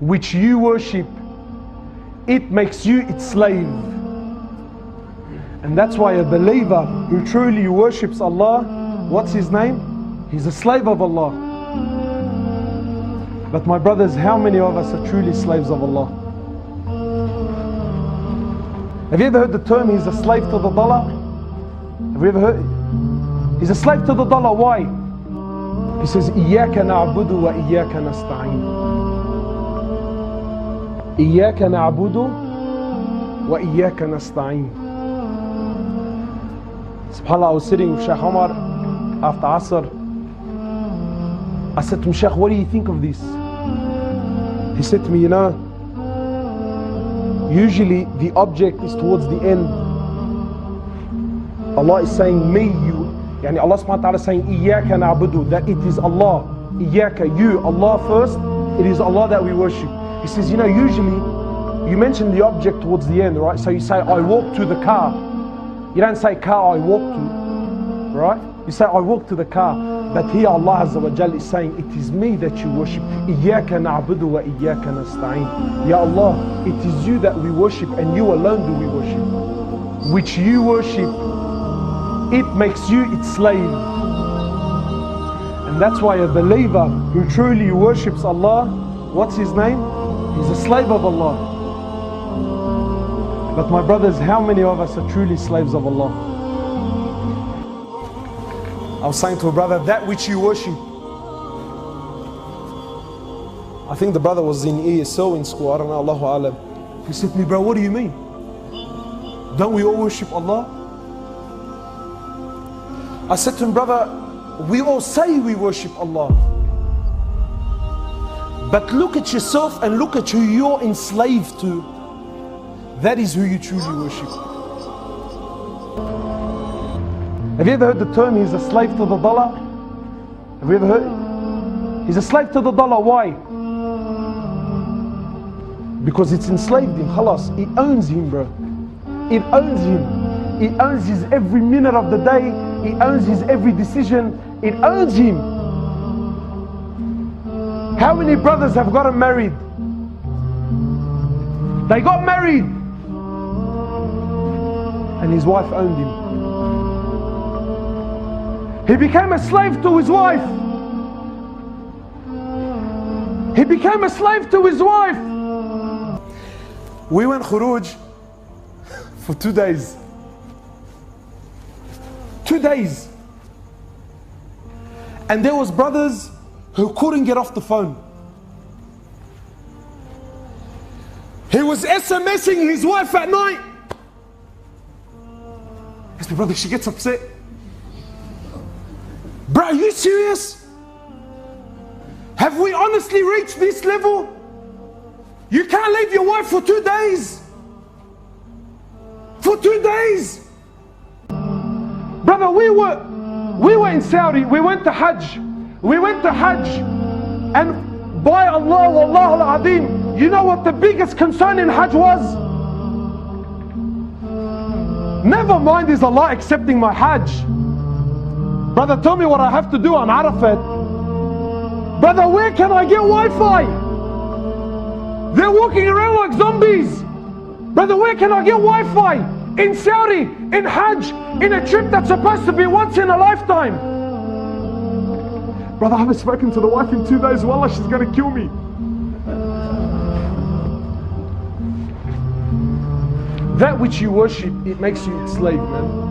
which you worship, it makes you its slave. And that's why a believer who truly worships Allah, what's his name? He's a slave of Allah. But my brothers, how many of us are truly slaves of Allah? Have you ever heard the term, he's a slave to the dollar? Have you ever heard it? He's a slave to the dollar, why? He says, إِيَّاكَ نَعْبُدُ وَإِيَّاكَ نَسْتَعِينُ. إِيَّاكَ نَعْبُدُ وَإِيَّاكَ نَسْتَعِينُ. SubhanAllah, I was sitting with Shaykh Omar after Asr. I said to him, Shaykh, what do you think of this? He said to me, you know, usually the object is towards the end. Allah is saying, me, you. Yani Allah subhanahu wa ta'ala is saying, إِيَّاكَ نَعْبُدُ, that it is Allah. إِيَّاكَ, you, Allah first, it is Allah that we worship. He says, you know, usually you mention the object towards the end, right? So you say, I walk to the car. You don't say car I walk to, right? You say I walk to the car. But here Allah Azza wa Jal is saying, it is me that you worship. إِيَّاكَ نَعْبُدُ وَإِيَّاكَ نَسْتَعِينُ. Ya Allah, it is you that we worship and you alone do we worship. Which you worship, it makes you its slave. And that's why a believer who truly worships Allah, what's his name? He's a slave of Allah. But my brothers, how many of us are truly slaves of Allah? I was saying to a brother, that which you worship. I think the brother was in ESO in school, I don't know, Allahu Alam. He said to me, bro, what do you mean? Don't we all worship Allah? I said to him, brother, we all say we worship Allah. But look at yourself and look at who you're enslaved to. That is who you truly worship. Have you ever heard the term, he's a slave to the dollar? Have you ever heard it? He's a slave to the dollar, why? Because it's enslaved him, khalas. It owns him, bro. It owns him. It owns his every minute of the day. It owns his every decision. It owns him. How many brothers have gotten married? They got married and his wife owned him. He became a slave to his wife. He became a slave to his wife. We went khuruj for 2 days. 2 days. And there was brothers who couldn't get off the phone. He was SMSing his wife at night. Yes, my brother, she gets upset. Bro, are you serious? Have we honestly reached this level? You can't leave your wife for 2 days. For 2 days. Brother, we were in Saudi. We went to Hajj. We went to Hajj. And by Allah, Wallahu al-Azim, you know what the biggest concern in Hajj was? Never mind is Allah accepting my Hajj. Brother, tell me what I have to do on Arafat. Brother, where can I get Wi-Fi? They're walking around like zombies. Brother, where can I get Wi-Fi? In Saudi, in Hajj, in a trip that's supposed to be once in a lifetime. Brother, I haven't spoken to the wife in 2 days. Wallah, she's going to kill me. That which you worship, it makes you its slave, man.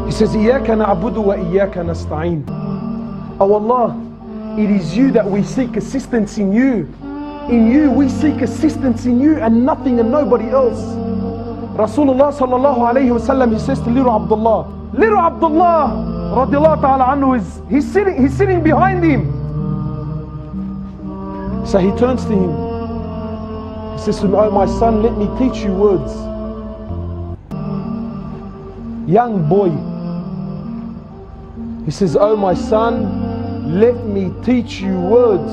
He says, إِيَّاكَ نَعْبُدُ وَإِيَّاكَ نَسْتَعِينُ. Oh Allah, it is you that we seek assistance in you. In you, we seek assistance in you and nothing and nobody else. Rasulullah sallallahu alayhi wa sallam, he says to little Abdullah radiallahu ta'ala anhu, he's sitting behind him. So he turns to him. He says to him, oh my son, let me teach you words. Young boy. He says, oh my son, let me teach you words.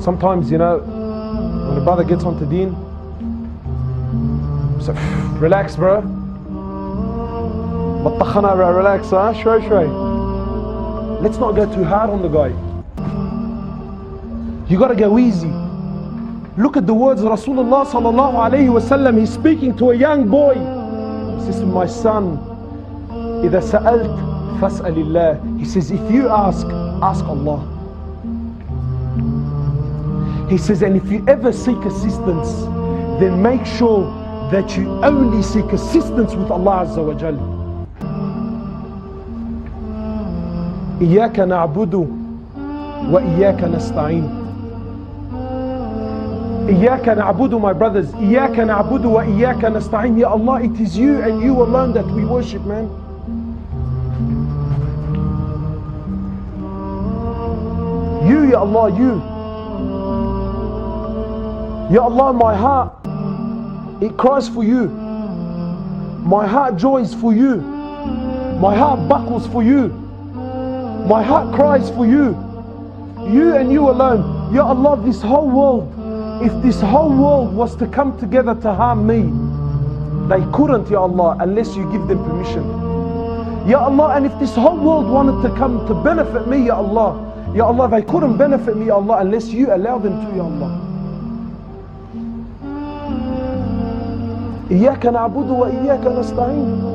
Sometimes, you know, when a brother gets onto deen, so relax, bro. بطخنا, bro, relax, huh? شوي. Let's not go too hard on the guy. You gotta go easy. Look at the words of Rasulullah sallallahu alayhi wa sallam. He's speaking to a young boy. He says, my son, إِذَا سَأَلْتَ فَاسْأَلِ اللَّهِ. He says, if you ask Allah. He says, and if you ever seek assistance, then make sure that you only seek assistance with Allah Azza wa Jal. إِيَّاكَ نَعْبُدُ وَإِيَّاكَ نَسْتَعِينُ. إِيَّاكَ نَعْبُدُ, my brothers. إِيَّاكَ نَعْبُدُ وَإِيَّاكَ نَسْتَعِينُ. Ya Allah, it is you and you alone that we worship, man. You, Ya Allah, you. Ya Allah, my heart, it cries for you. My heart joys for you. My heart buckles for you. My heart cries for you. You and you alone. Ya Allah, this whole world, if this whole world was to come together to harm me, they couldn't, Ya Allah, unless you give them permission. Ya Allah, and if this whole world wanted to come to benefit me, Ya Allah, they couldn't benefit me, Ya Allah, unless you allow them to, Ya Allah. إِيَّاكَ نَعْبُدُ وَإِيَّاكَ نَسْتَعِينُ.